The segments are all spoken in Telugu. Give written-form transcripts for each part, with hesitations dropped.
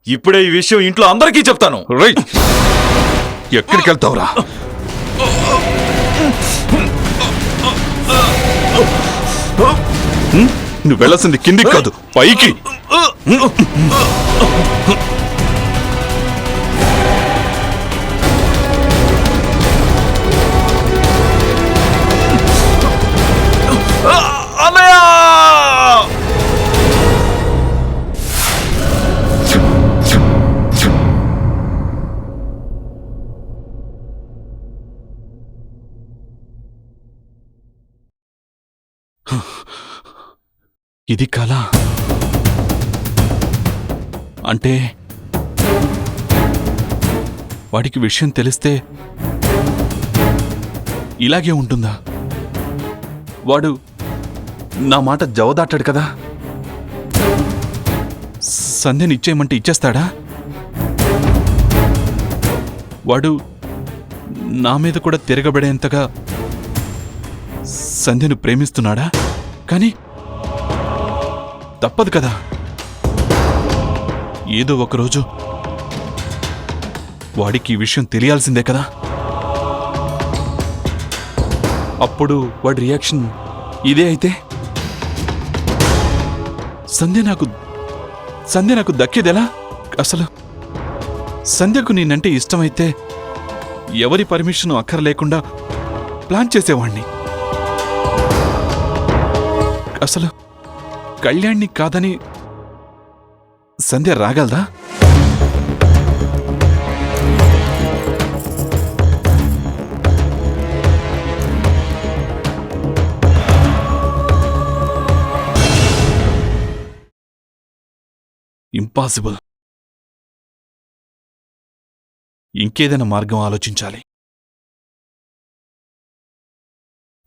ఇప్పుడే ఈ విషయం ఇంట్లో అందరికీ చెప్తాను. రేయ్, ఎక్కడికి వెళ్తావురా? నువ్వు వెళ్ళాల్సింది కిందికి కాదు, పైకి. అన్నయ్య! ఇది కళ అంటే వాడికి విషయం తెలిస్తే ఇలాగే ఉంటుందా? వాడు నా మాట జవదాటాడు కదా. సంధ్యని ఇచ్చేయమంటే ఇచ్చేస్తాడా? వాడు నా మీద కూడా తిరగబడేంతగా సంధ్యను ప్రేమిస్తున్నాడా? కానీ తప్పదు కదా, ఏదో ఒకరోజు వాడికి ఈ విషయం తెలియాల్సిందే కదా. అప్పుడు వాడి రియాక్షన్ ఇదే అయితే సంధ్య నాకు దక్కేదెలా? అసలు సంధ్యకు నేనంటే ఇష్టమైతే ఎవరి పర్మిషన్ అక్కర్లేకుండా ప్లాన్ చేసేవాణ్ణి. అసలు కళ్యాణ్ని కాదని సంధ్య రాగలదా? ఇంపాసిబుల్. ఇంకేదైనా మార్గం ఆలోచించాలి.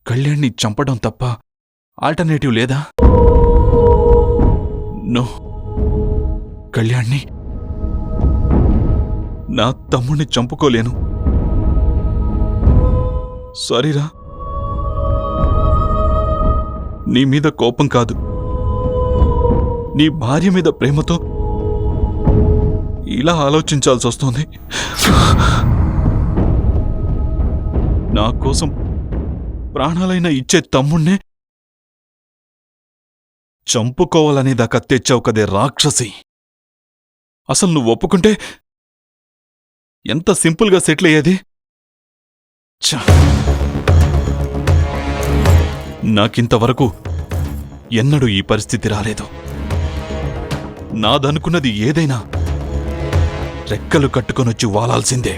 కళ్యాణ్ని చంపడం తప్ప ఆల్టర్నేటివ్ లేదా? నో, కళ్యాణ్ని, నా తమ్ముణ్ణి చంపుకోలేను. సారీరా, నీ మీద కోపం కాదు, నీ భార్య మీద ప్రేమతో ఇలా ఆలోచించాల్సి వస్తోంది. నా కోసం ప్రాణాలైనా ఇచ్చే తమ్ముణ్ణే చంపుకోవాలనేదాకా తెచ్చావు కదే రాక్షసి. అసలు నువ్వు ఒప్పుకుంటే ఎంత సింపుల్గా సెటిల్ అయ్యేది. నాకింతవరకు ఎన్నడూ ఈ పరిస్థితి రాలేదు. నాదనుకున్నది ఏదైనా రెక్కలు కట్టుకొనొచ్చి వాలాల్సిందే.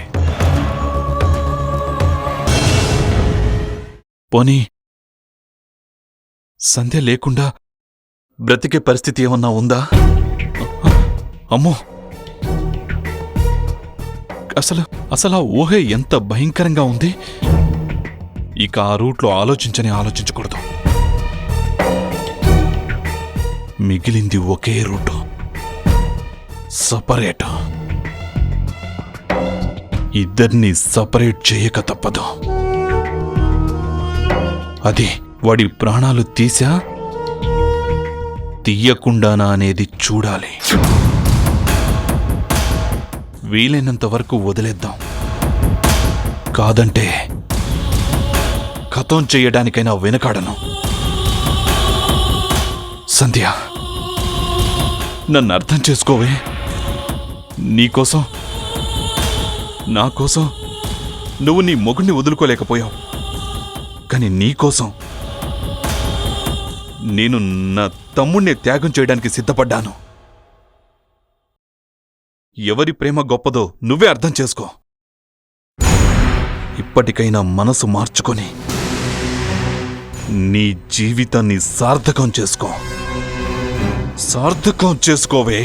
పోనీ సంధ్య లేకుండా బ్రతికే పరిస్థితి ఏమన్నా ఉందా? అమ్మో, అసలు ఆ ఊహే ఎంత భయంకరంగా ఉంది. ఇక ఆ రూట్లో ఆలోచించకూడదు. మిగిలింది ఒకే రూటు, సపరేట్. ఇద్దరిని సపరేట్ చేయక తప్పదు. అది వాడి ప్రాణాలు తీయకుండానా అనేది చూడాలి. వీలైనంత వరకు వదిలేద్దాం. కాదంటే ఖతం చెయ్యడానికైనా వెనకాడను. సంధ్య, నన్ను అర్థం చేసుకోవే. నీకోసం, నా కోసం నువ్వు నీ మొగుణ్ణి వదులుకోలేకపోయావు. కానీ నీకోసం నేను నా తమ్ముణ్ణి త్యాగం చేయడానికి సిద్ధపడ్డాను. ఎవరి ప్రేమ గొప్పదో నువ్వే అర్థం చేసుకో. ఇప్పటికైనా మనసు మార్చుకొని నీ జీవితాన్ని సార్థకం చేసుకోవే.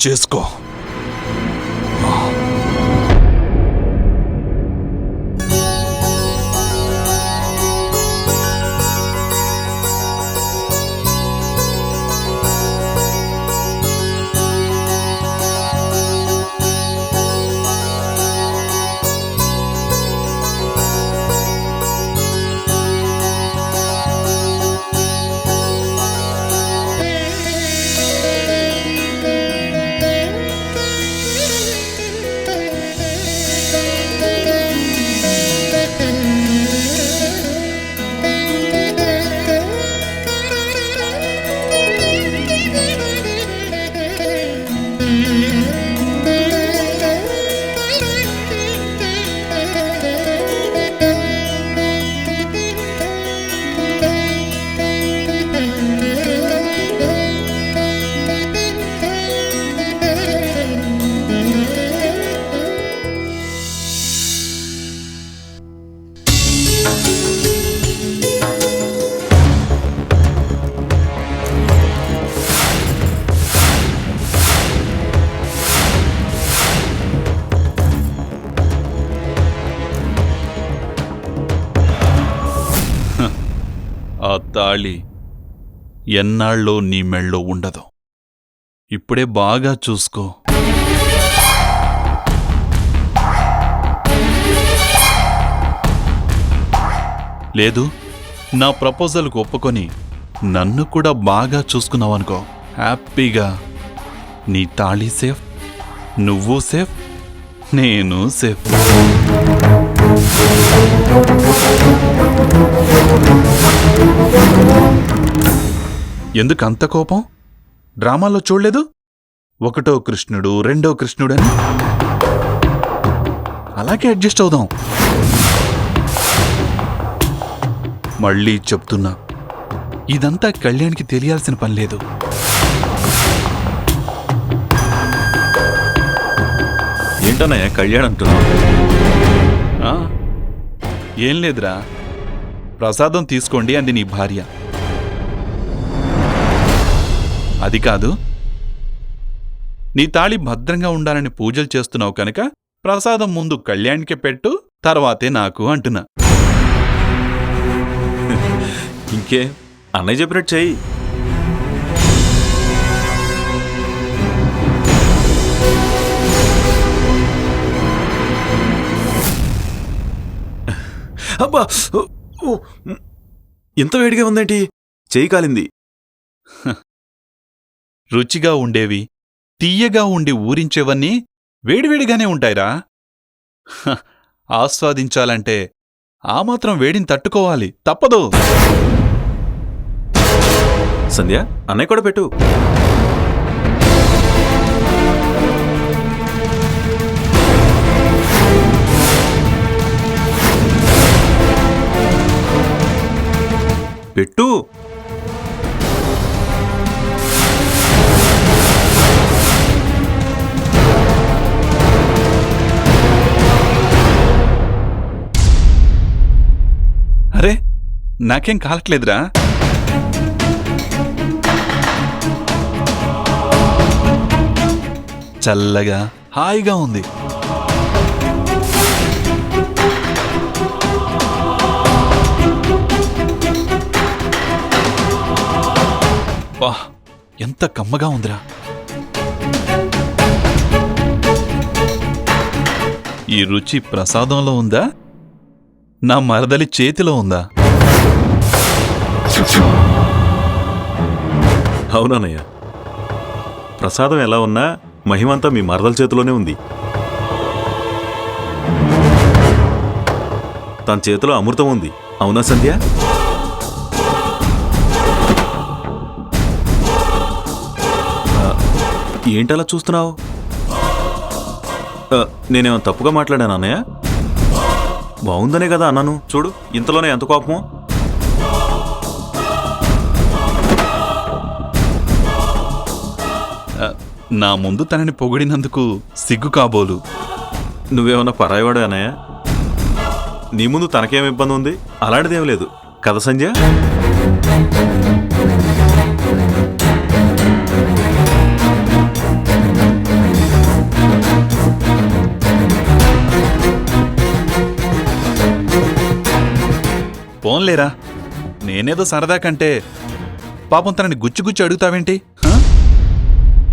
చేసుకో. ఆ తాళి ఎన్నాళ్ళో నీ మెళ్ళో ఉండదు. ఇప్పుడే బాగా చూసుకో. లేదు, నా ప్రపోజల్కు ఒప్పుకొని నన్ను కూడా బాగా చూసుకున్నావనుకో, హ్యాపీగా నీ తాళి సేఫ్, నువ్వు సేఫ్, నేను సేఫ్. ఎందుకంత కోపం? డ్రామాల్లో చూడలేదు? ఒకటో కృష్ణుడు, రెండో కృష్ణుడని. అలాగే అడ్జస్ట్ అవుదాం. మళ్ళీ చెప్తున్నా, ఇదంతా కళ్యాణ్కి తెలియాల్సిన పని లేదు. ఏంటన్నయ్య కళ్యాణ్ అంటున్నావు? ఏం లేదురా, ప్రసాదం తీసుకోండి అంది నీ భార్య. అది కాదు, నీ తాళి భద్రంగా ఉండాలని పూజలు చేస్తున్నావు కనుక ప్రసాదం ముందు కళ్యాణ్కి పెట్టు, తర్వాతే నాకు అంటున్నా. ఇంకే అన్నయ్య చెప్పినట్టు చెయ్యి. అబ్బా, ఇంత వేడిగా ఉందేంటి? చెయ్యి కాలింది. రుచిగా ఉండేవి, తీయగా ఉండి ఊరించేవన్నీ వేడివేడిగానే ఉంటాయిరా. ఆస్వాదించాలంటే ఆ మాత్రం వేడిని తట్టుకోవాలి, తప్పదు. సంధ్య, అన్నయ్య కూడా పెట్టు. పెట్టు. అరే, నాకేం కాలట్లేదురా. చల్లగా హాయిగా ఉంది. వా, ఎంత కమ్మగా ఉందిరా. ఈ రుచి ప్రసాదంలో ఉందా, నా మరదలి చేతిలో ఉందా? అవునన్నయ్య, ప్రసాదం ఎలా ఉన్నా మహిమంతా మీ మరదల చేతిలోనే ఉంది. తన చేతిలో అమృతం ఉంది. అవునా సంధ్య? ఏంటలా చూస్తున్నావు? నేనేమో తప్పుగా మాట్లాడాను అన్నయ్య? బాగుందనే కదా అన్నాను. చూడు, ఇంతలోనే ఎంత కోపమో. నా ముందు తనని పొగిడినందుకు సిగ్గు కాబోలు. నువ్వేమన్నా పరాయివాడు అన్నయ్య? నీ ముందు తనకేం ఇబ్బంది ఉంది? అలాంటిదేం లేదు కదా సంధ్య? పోన్లేరా, నేనేదో సరదా కంటే పాపం తనని గుచ్చి అడుగుతావేంటి?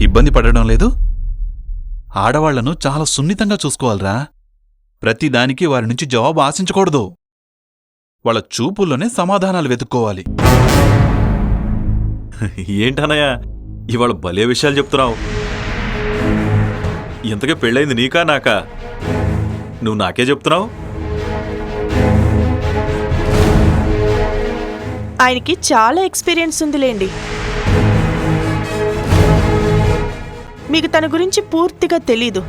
ఇబ్బంది పడడం లేదు? ఆడవాళ్లను చాలా సున్నితంగా చూసుకోవాలరా. ప్రతిదానికి వారి నుంచి జవాబు ఆశించకూడదు. వాళ్ళ చూపుల్లోనే సమాధానాలు వెతుక్కోవాలి. ఏంటన్నయ్య, ఇవాళ భలే విషయాలు చెప్తున్నావు. ఇంతకీ పెళ్ళైంది నీకా నాకా? నువ్వు నాకే చెప్తున్నావు. ఆయనకి చాలా ఎక్స్పీరియన్స్ ఉందిలేండి. మీకు తన గురించి పూర్తిగా తెలీదు.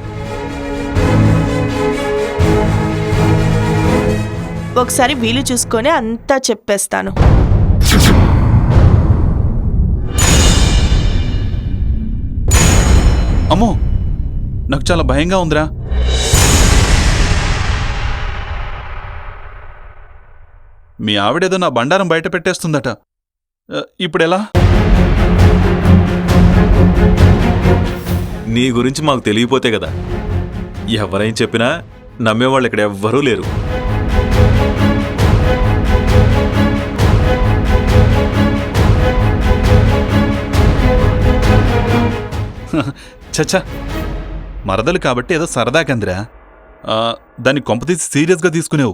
ఒకసారి వీలు చూసుకొని అంతా చెప్పేస్తాను. అమ్మో, నాకు చాలా భయంగా ఉందిరా. మీ ఆవిడేదో నా బండారం బయట పెట్టేస్తుందట. ఇప్పుడెలా? నీ గురించి మాకు తెలియపోతే కదా. ఎవరైనా చెప్పినా నమ్మేవాళ్ళు ఇక్కడ ఎవ్వరూ లేరు. చచ్చా, మరదలు కాబట్టి ఏదో సరదాకందిరా. దాన్ని కొంపతీసి సీరియస్గా తీసుకునేవు.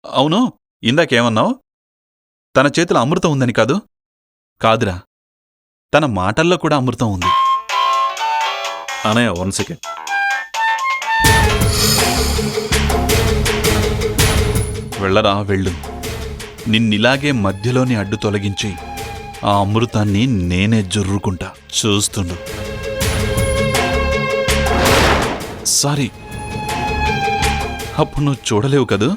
అవును, ఇందాకేమన్నావు? తన చేతిలో అమృతం ఉందని కాదు? కాదురా, తన మాటల్లో కూడా అమృతం ఉంది. అనయ్య 1 సెకండ్. వెళ్ళరా వెళ్ళు. నిన్నిలాగే మధ్యలోని అడ్డు తొలగించి ఆ అమృతాన్ని నేనే జుర్రుకుంటా. చూస్తుండు. సారీ, అప్పుడు నువ్వు చూడలేవు కదూ.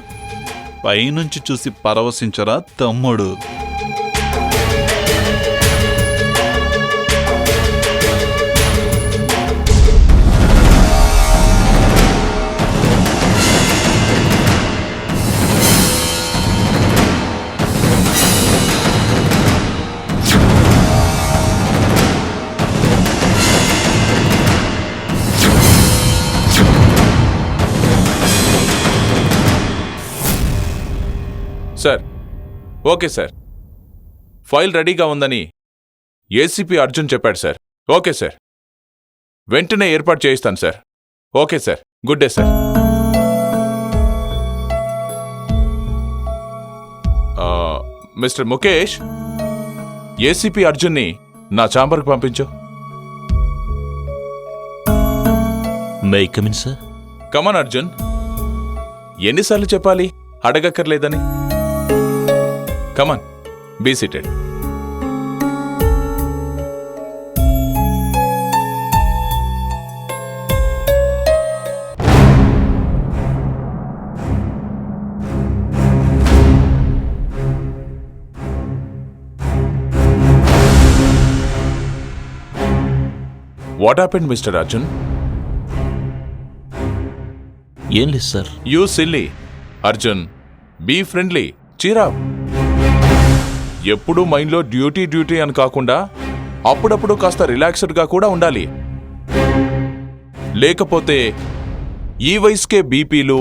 పైనుంచి చూసి పరవశించరా తమ్ముడు. Sir, okay sir. ఫైల్ రెడీగా ఉందని ఏసీపీ అర్జున్ చెప్పాడు సార్. ఓకే సార్, వెంటనే ఏర్పాటు చేయిస్తాను sir. Okay sir, good day sir. Mister Mukesh, ACP అర్జున్ని నా ఛాంబర్కి పంపించు. May I come in sir? Come on Arjun. ఎన్నిసార్లు చెప్పాలి అడగక్కర్లేదని? Come on, be seated. What happened mister Arjun? ఏం లేదు sir. You silly. Arjun, be friendly, చీరావ్. ఎప్పుడూ మైండ్లో డ్యూటీ డ్యూటీ అని కాకుండా అప్పుడప్పుడు కాస్త రిలాక్స్డ్గా కూడా ఉండాలి. లేకపోతే ఈ వయసుకే బీపీలు,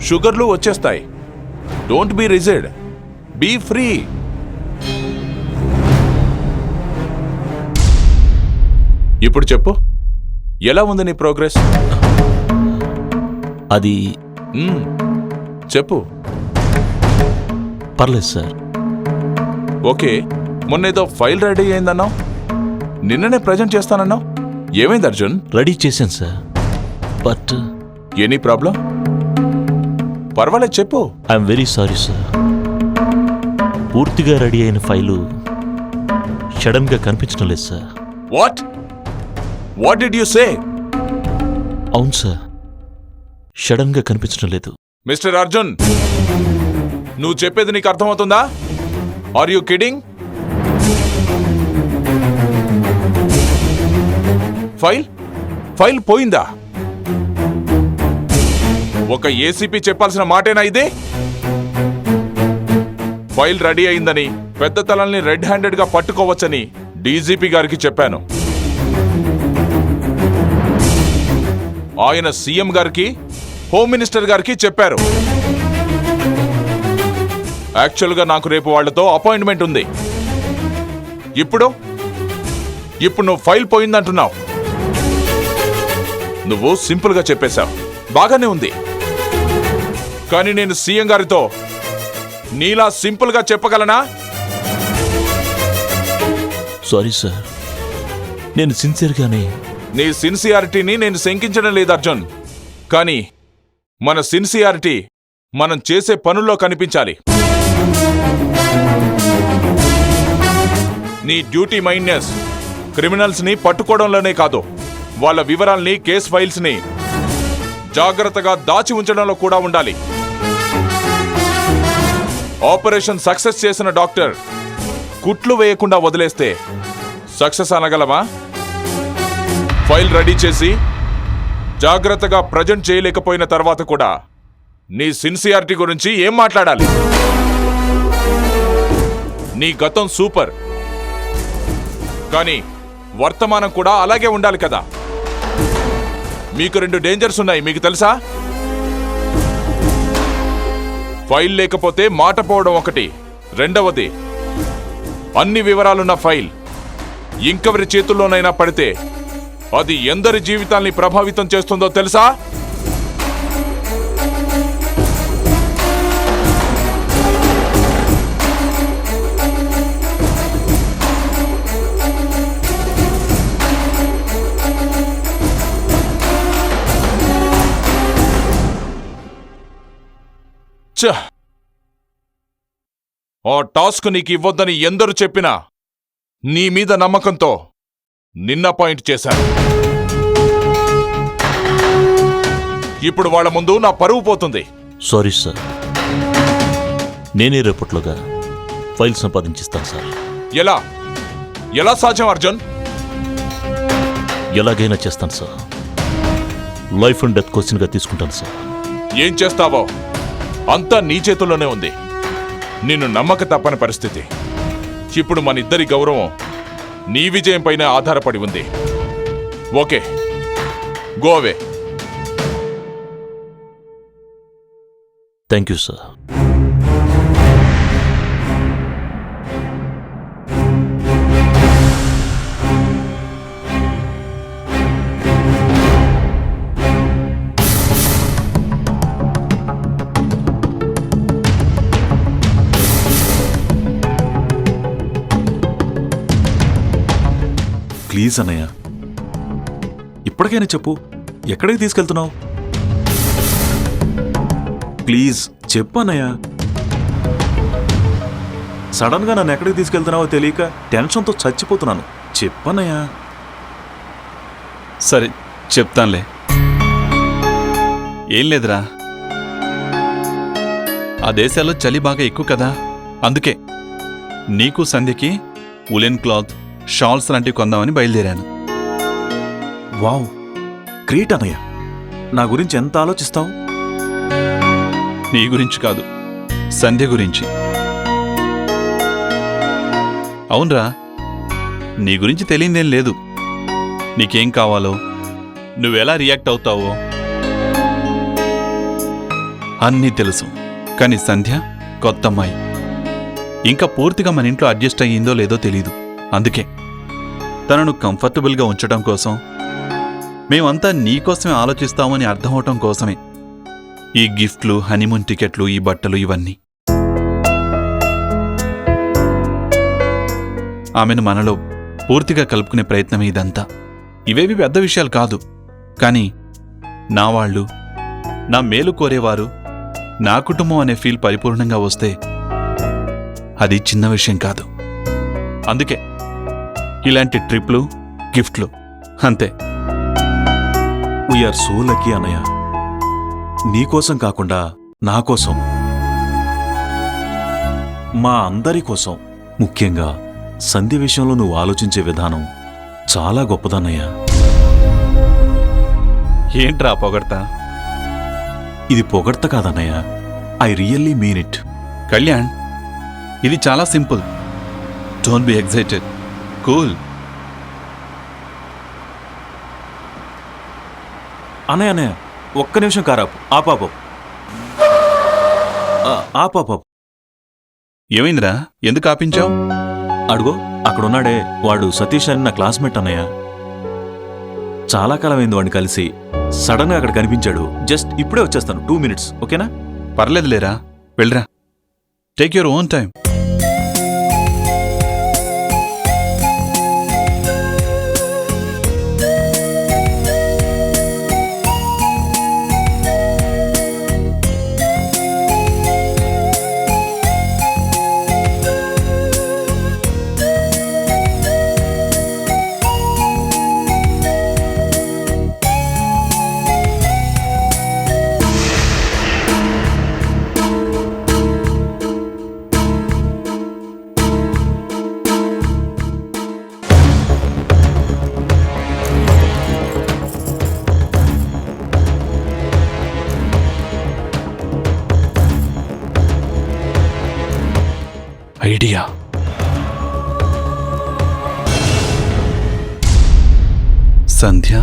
షుగర్లు వచ్చేస్తాయి. Don't be rigid, be free. ఇప్పుడు చెప్పు, ఎలా ఉంది నీ ప్రోగ్రెస్? అది చెప్పు. పర్లేదు సార్. ఓకే, మొన్నేదో ఫైల్ రెడీ అయిందన్నావు, నిన్ననే ప్రజెంట్ చేస్తానన్నావు. ఏమైంది అర్జున్? రెడీ చేశాను సార్, బట్ ఎనీ ప్రాబ్లం? పర్వాలేదు, చెప్పు. I'm very sorry sir. పూర్తిగా రెడీ అయిన ఫైలు సడన్గా కనిపించడం లేదు sir. What what did you say? అవును సార్, సడన్గా కనిపించడం లేదు. మిస్టర్ అర్జున్, నువ్వు చెప్పేది నీకు అర్థమవుతుందా? Are you kidding? ఫైల్ పోయిందా? ఒక ఏసీపీ చెప్పాల్సిన మాటేనా ఇది? ఫైల్ రెడీ అయిందని, పెద్ద తలల్ని రెడ్ హ్యాండెడ్ గా పట్టుకోవచ్చని డీజీపీ గారికి చెప్పాను. ఆయన సీఎం గారికి, హోమ్ మినిస్టర్ గారికి చెప్పారు. యాక్చువల్గా నాకు రేపు వాళ్లతో అపాయింట్మెంట్ ఉంది. ఇప్పుడు నువ్వు ఫైల్ పోయిందంటున్నావు. నువ్వు సింపుల్గా చెప్పేశావు, బాగానే ఉంది. కానీ నేను సీఎం గారితో నీలా సింపుల్గా చెప్పగలనా? సారీ సార్, నేను సిన్సియర్గానే. నీ సిన్సియారిటీని నేను శంకించడం లేదు అర్జున్, కానీ మన సిన్సియారిటీ మనం చేసే పనుల్లో కనిపించాలి. నీ డ్యూటీ మైండ్నెస్ క్రిమినల్స్ ని పట్టుకోవడంలోనే కాదు, వాళ్ళ వివరాల్ని, కేస్ ఫైల్స్ ని జాగ్రత్తగా దాచి ఉంచడంలో కూడా ఉండాలి. ఆపరేషన్ సక్సెస్ చేసిన డాక్టర్ కుట్లు వేయకుండా వదిలేస్తే సక్సెస్ అనగలమా? ఫైల్ రెడీ చేసి జాగ్రత్తగా ప్రజెంట్ చేయలేకపోయిన తర్వాత కూడా నీ సిన్సియారిటీ గురించి ఏం మాట్లాడాలి? నీ గతం సూపర్, కానీ వర్తమానం కూడా అలాగే ఉండాలి కదా. మీకు 2 డేంజర్స్ ఉన్నాయి, మీకు తెలుసా? ఫైల్ లేకపోతే మాట పోవడం ఒకటి, రెండవది అన్ని వివరాలున్న ఫైల్ ఇంకెవరి చేతుల్లోనైనా పడితే అది ఎందరి జీవితాల్ని ప్రభావితం చేస్తుందో తెలుసా? ఆ టాస్క్ నీకు ఇవ్వొద్దని ఎందరు చెప్పినా నీ మీద నమ్మకంతో నిన్న పాయింట్ చేశాను. ఇప్పుడు వాళ్ళ ముందు నా పరువు పోతుంది. సారీ సార్, నేనే రేపట్లోగా ఫైల్ సంపాదించిస్తాను సార్. ఎలా ఎలా సాధ్యం అర్జున్? ఎలాగైనా చేస్తాను సార్. లైఫ్ అండ్ డెత్ క్వశ్చన్గా తీసుకుంటాను సార్. ఏం చేస్తావో అంతా నీ చేతుల్లోనే ఉంది. నిన్ను నమ్మక తప్పని పరిస్థితి. ఇప్పుడు మన ఇద్దరి గౌరవం నీ విజయం పైన ఆధారపడి ఉంది. Okay, go away. Thank you sir. Please అన్నయ్య, ఇప్పటికైనా చెప్పు, ఎక్కడికి తీసుకెళ్తున్నావు? ప్లీజ్ చెప్పు అన్నయ్య. సడన్గా నన్ను ఎక్కడికి తీసుకెళ్తున్నావో తెలియక టెన్షన్తో చచ్చిపోతున్నాను. చెప్పన్నయ్య. సరే చెప్తానులే. ఏం లేదురా, ఆ దేశాల్లో చలి బాగా ఎక్కువ కదా, అందుకే నీకు సంధ్యకి ఉలెన్ క్లాత్, షాల్స్ లాంటివి కొందామని బయలుదేరాను. వావ్, గ్రేట్ అన్నయ్య. నా గురించి ఎంత ఆలోచిస్తావు? నీ గురించి కాదు, సంధ్య గురించి. అవునరా, నీ గురించి తెలియదేం లేదు. నీకేం కావాలో, నువ్వెలా రియాక్ట్ అవుతావో అన్నీ తెలుసు. కానీ సంధ్య కొత్త అమ్మాయి, ఇంకా పూర్తిగా మన ఇంట్లో అడ్జస్ట్ అయ్యిందో లేదో తెలీదు. అందుకే తనను కంఫర్టబుల్గా ఉంచడం కోసం, మేమంతా నీకోసమే ఆలోచిస్తామని అర్థమవటం కోసమే ఈ గిఫ్ట్లు, హనీమూన్ టికెట్లు, ఈ బట్టలు, ఇవన్నీ. ఆమెను మనలో పూర్తిగా కలుపుకునే ప్రయత్నమే ఇదంతా. ఇవేవి పెద్ద విషయాలు కాదు, కానీ నా వాళ్ళు, నా మేలు కోరేవారు, నా కుటుంబం అనే ఫీల్ పరిపూర్ణంగా వస్తే అది చిన్న విషయం కాదు. అందుకే ఇలాంటి ట్రిప్లు, గిఫ్ట్లు, అంతే. వీఆర్ సో లక్కీ అన్నయ్య. నీకోసం కాకుండా నా కోసం, మా అందరి కోసం, ముఖ్యంగా సంధ్య విషయంలో నువ్వు ఆలోచించే విధానం చాలా గొప్పదన్నయ్య. ఏంట్రా పొగడ్తా? ఇది పొగడ్త కాదన్నయ్య, I really mean it. Kalyan, ఇది చాలా simple. Don't be excited, cool. అన్నయ్య అన్నయ్య, ఒక్క నిమిషం కారాపు. ఆపాపు. ఆపాపు. ఏమైందిరా, ఎందుకు ఆపించావు? అడుగో, అక్కడున్నాడే వాడు సతీష్ అని నా క్లాస్మేట్ అన్నయ్య. చాలా కాలమైంది వాడిని కలిసి. సడన్ గా అక్కడ కనిపించాడు. జస్ట్ ఇప్పుడే వచ్చేస్తాను, 2 minutes, ఓకేనా? పర్లేదులేరా, వెళ్ళరా. Take your own time. Idea. Sandhya,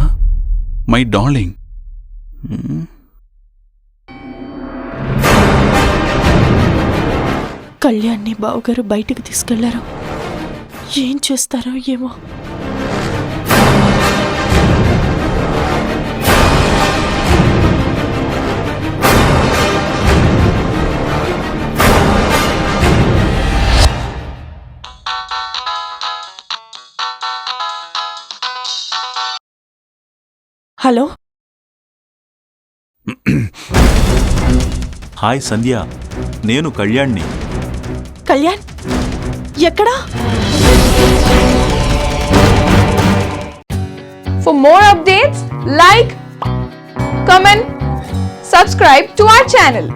my darling. కళ్యాణ్ని బావగారు బయటికి తీసుకెళ్లారు. ఏం చేస్తారో ఏమో. హలో. హాయ్ సంధ్య, నేను కళ్యాణ్ని. కళ్యాణ్ ఎక్కడా? For more updates, like, comment, subscribe to our channel.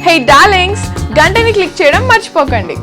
Hey darlings, గంటని click చేయడం మర్చిపోకండి.